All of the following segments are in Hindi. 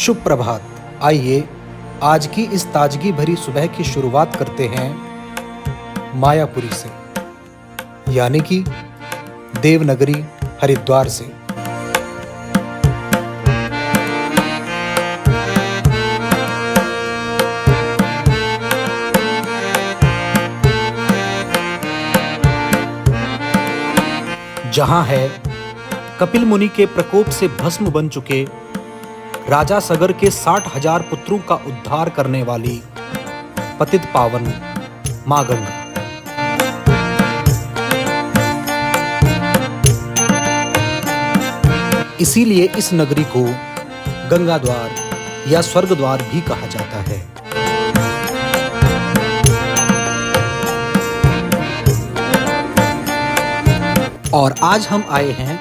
शुभ प्रभात। आइए आज की इस ताजगी भरी सुबह की शुरुआत करते हैं मायापुरी से, यानी कि देवनगरी हरिद्वार से। जहां है कपिल मुनि के प्रकोप से भस्म बन चुके राजा सगर के 60,000 पुत्रों का उद्धार करने वाली पतित पावन मां गंगा। इसीलिए इस नगरी को गंगा द्वार या स्वर्ग द्वार भी कहा जाता है। और आज हम आए हैं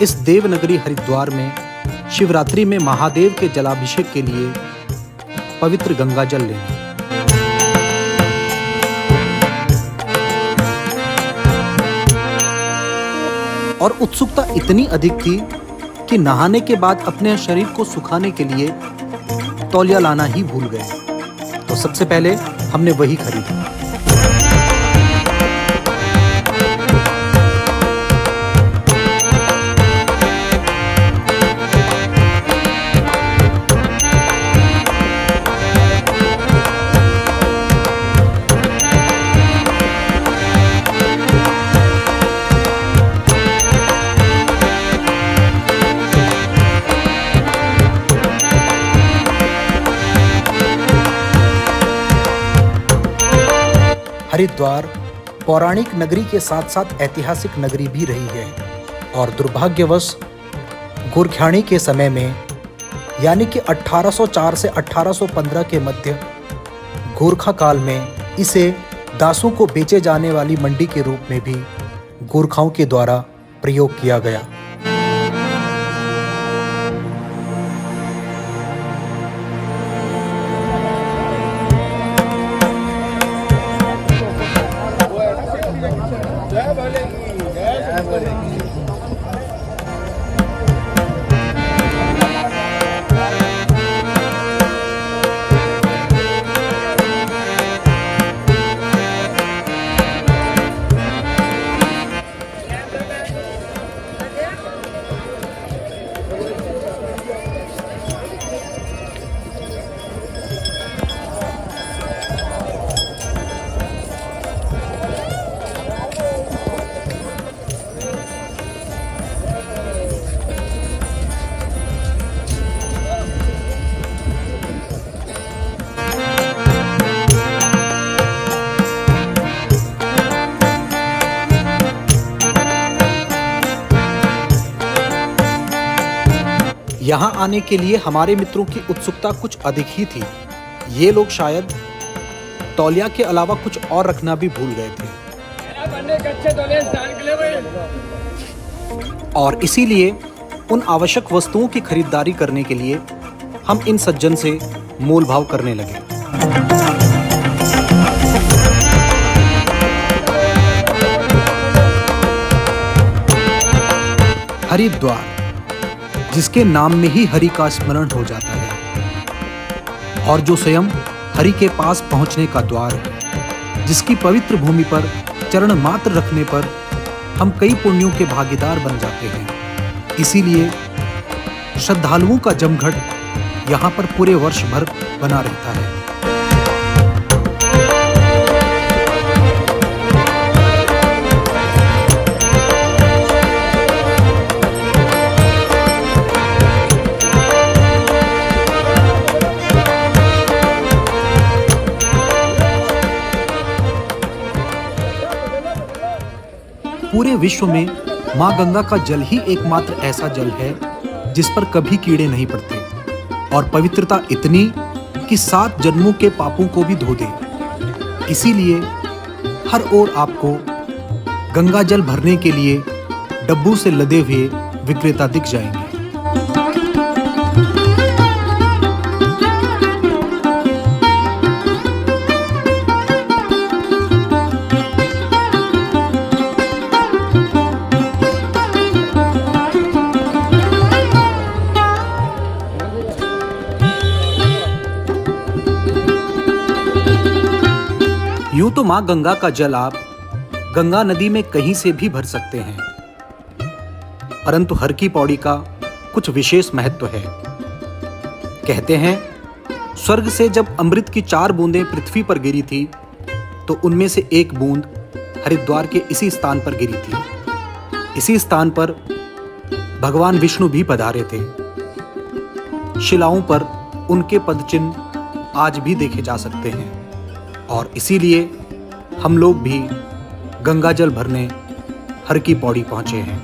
इस देवनगरी हरिद्वार में शिवरात्रि में महादेव के जलाभिषेक के लिए पवित्र गंगा जल लेने। और उत्सुकता इतनी अधिक थी कि नहाने के बाद अपने शरीर को सुखाने के लिए तौलिया लाना ही भूल गए। तो सबसे पहले हमने वही खरीदा। हरिद्वार पौराणिक नगरी के साथ साथ ऐतिहासिक नगरी भी रही है और दुर्भाग्यवश गोरख्याणी के समय में यानी कि 1804 से 1815 के मध्य गोरखा काल में इसे दासों को बेचे जाने वाली मंडी के रूप में भी गोरखाओं के द्वारा प्रयोग किया गया। यहाँ आने के लिए हमारे मित्रों की उत्सुकता कुछ अधिक ही थी। ये लोग शायद तौलिया के अलावा कुछ और रखना भी भूल गए थे और इसीलिए उन आवश्यक वस्तुओं की खरीदारी करने के लिए हम इन सज्जन से मोल भाव करने लगे। हरिद्वार जिसके नाम में ही हरि का स्मरण हो जाता है और जो स्वयं हरि के पास पहुंचने का द्वार है, जिसकी पवित्र भूमि पर चरण मात्र रखने पर हम कई पुण्यों के भागीदार बन जाते हैं। इसीलिए श्रद्धालुओं का जमघट यहाँ पर पूरे वर्ष भर बना रहता है। पूरे विश्व में मां गंगा का जल ही एकमात्र ऐसा जल है जिस पर कभी कीड़े नहीं पड़ते और पवित्रता इतनी कि 7 जन्मों के पापों को भी धो दे। इसीलिए हर ओर आपको गंगा जल भरने के लिए डब्बू से लदे हुए विक्रेता दिख जाएंगे। माँ गंगा का जल आप गंगा नदी में कहीं से भी भर सकते हैं, परंतु हर की पौड़ी का कुछ विशेष महत्व है। कहते हैं स्वर्ग से जब अमृत की 4 बूंदें पृथ्वी पर गिरी थी तो उनमें से एक बूंद हरिद्वार के इसी स्थान पर गिरी थी। इसी स्थान पर भगवान विष्णु भी पधारे थे। शिलाओं पर उनके पदचिन्ह आज भी देखे जा सकते हैं और इसीलिए हम लोग भी गंगा जल भरने हर की पौड़ी पहुंचे हैं।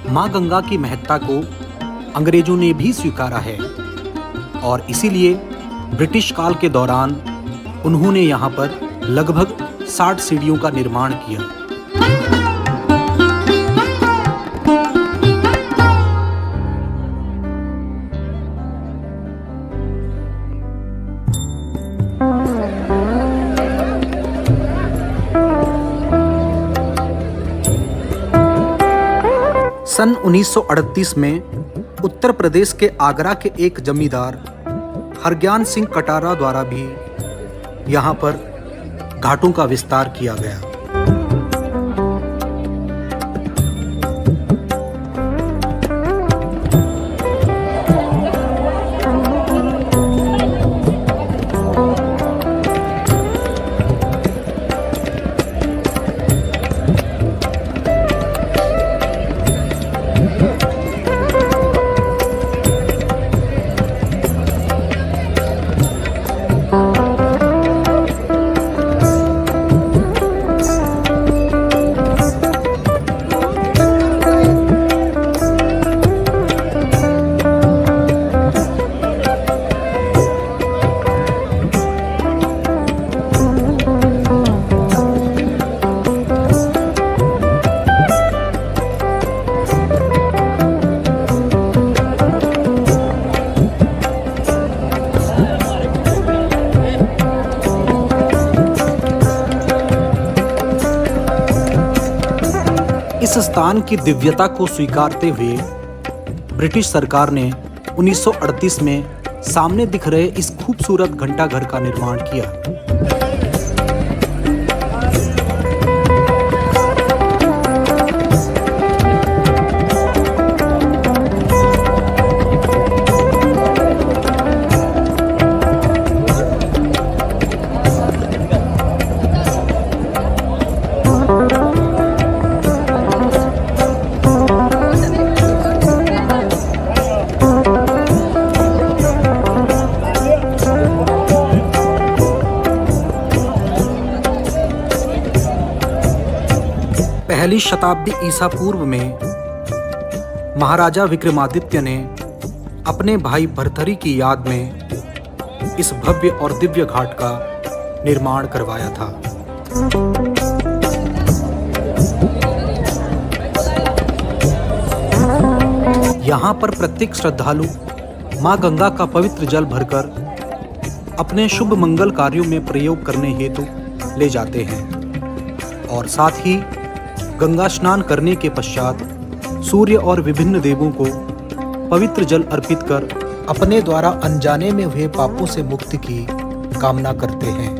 मां गंगा की महत्ता को अंग्रेजों ने भी स्वीकारा है और इसीलिए ब्रिटिश काल के दौरान उन्होंने यहाँ पर लगभग 60 सीढ़ियों का निर्माण किया। सन 1938 में उत्तर प्रदेश के आगरा के एक जमींदार हरज्ञान सिंह कटारा द्वारा भी यहाँ पर घाटों का विस्तार किया गया। इस स्थान की दिव्यता को स्वीकारते हुए ब्रिटिश सरकार ने 1938 में सामने दिख रहे इस खूबसूरत घंटाघर का निर्माण किया। पहली शताब्दी ईसा पूर्व में महाराजा विक्रमादित्य ने अपने भाई भर्तृहरि की याद में इस भव्य और दिव्य घाट का निर्माण करवाया था। यहाँ पर प्रत्येक श्रद्धालु मां गंगा का पवित्र जल भरकर अपने शुभ मंगल कार्यों में प्रयोग करने हेतु ले जाते हैं और साथ ही गंगा स्नान करने के पश्चात सूर्य और विभिन्न देवों को पवित्र जल अर्पित कर अपने द्वारा अनजाने में हुए पापों से मुक्ति की कामना करते हैं।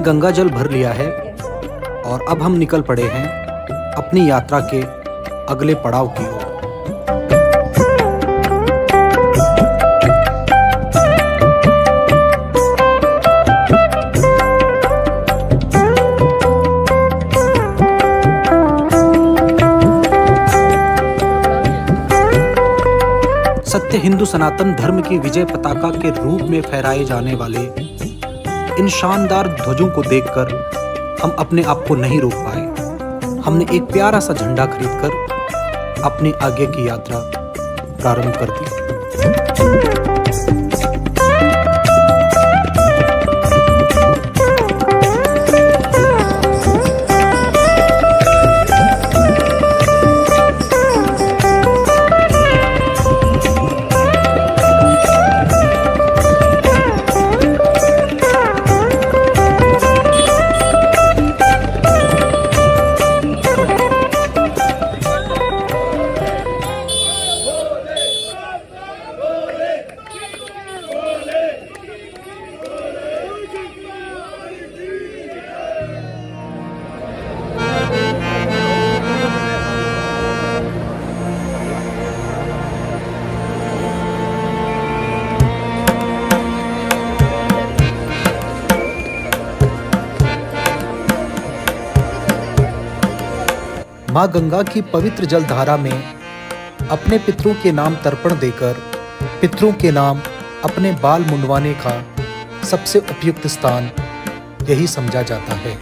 गंगा जल भर लिया है और अब हम निकल पड़े हैं अपनी यात्रा के अगले पड़ाव की ओर। सत्य हिंदू सनातन धर्म की विजय पताका के रूप में फहराए जाने वाले इन शानदार ध्वजों को देखकर हम अपने आप को नहीं रोक पाए। हमने एक प्यारा सा झंडा खरीदकर अपने आगे की यात्रा प्रारंभ कर दी। माँ गंगा की पवित्र जलधारा में अपने पितरों के नाम तर्पण देकर पितरों के नाम अपने बाल मुंडवाने का सबसे उपयुक्त स्थान यही समझा जाता है।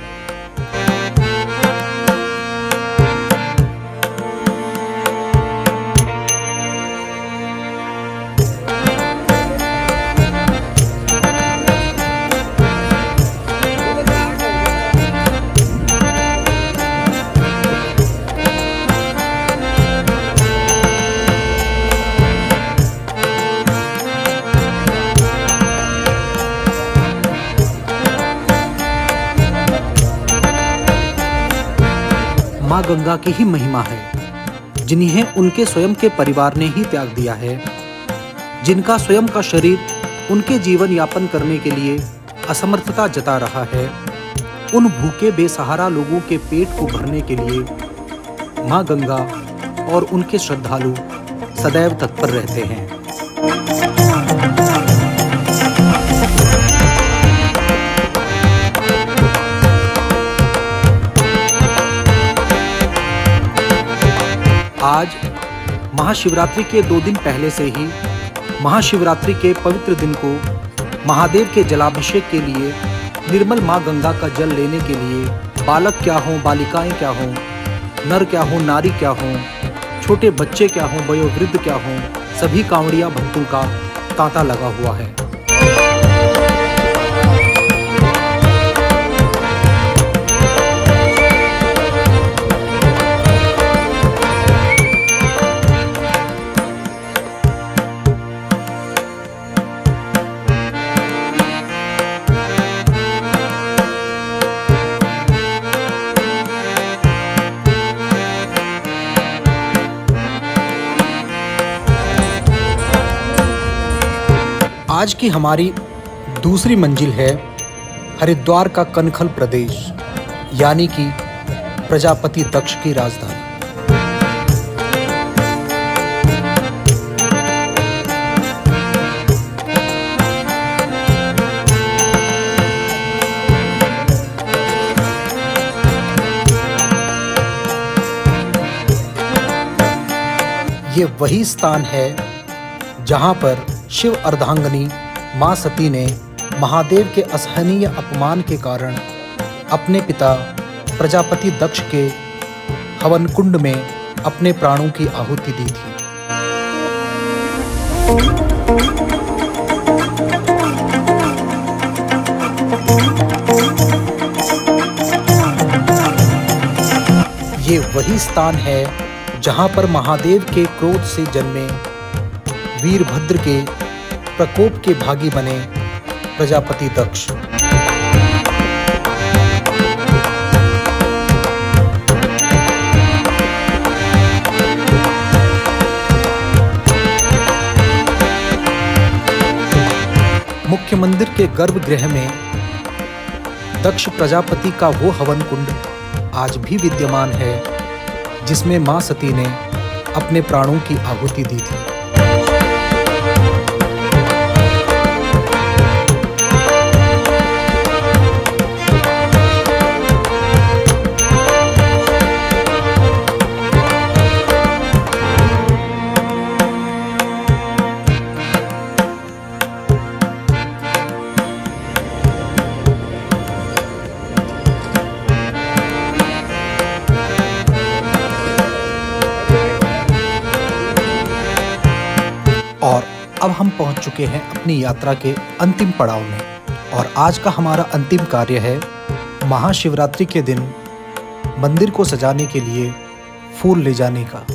माँ गंगा की ही महिमा है, जिन्हें उनके स्वयं के परिवार ने ही त्याग दिया है, जिनका स्वयं का शरीर उनके जीवन यापन करने के लिए असमर्थता जता रहा है। उन भूखे बेसहारा लोगों के पेट को भरने के लिए माँ गंगा और उनके श्रद्धालु सदैव तत्पर रहते हैं। आज महाशिवरात्रि के 2 दिन पहले से ही महाशिवरात्रि के पवित्र दिन को महादेव के जलाभिषेक के लिए निर्मल माँ गंगा का जल लेने के लिए बालक क्या हों, बालिकाएं क्या हों, नर क्या हों, नारी क्या हों, छोटे बच्चे क्या हों, वयोवृद्ध क्या हों, सभी कांवड़िया भक्तों का तांता लगा हुआ है। आज की हमारी दूसरी मंजिल है हरिद्वार का कनखल प्रदेश, यानी कि प्रजापति दक्ष की राजधानी। ये वही स्थान है जहां पर शिव अर्धांगिनी मां सती ने महादेव के असहनीय अपमान के कारण अपने पिता प्रजापति दक्ष के हवन कुंड में अपने प्राणों की आहुति दी थी। ये वही स्थान है जहां पर महादेव के क्रोध से जन्मे वीरभद्र के प्रकोप के भागी बने प्रजापति दक्ष। मुख्य मंदिर के गर्भगृह में दक्ष प्रजापति का वो हवन कुंड आज भी विद्यमान है जिसमें मां सती ने अपने प्राणों की आहुति दी थी। और अब हम पहुंच चुके हैं अपनी यात्रा के अंतिम पड़ाव में और आज का हमारा अंतिम कार्य है महाशिवरात्रि के दिन मंदिर को सजाने के लिए फूल ले जाने का।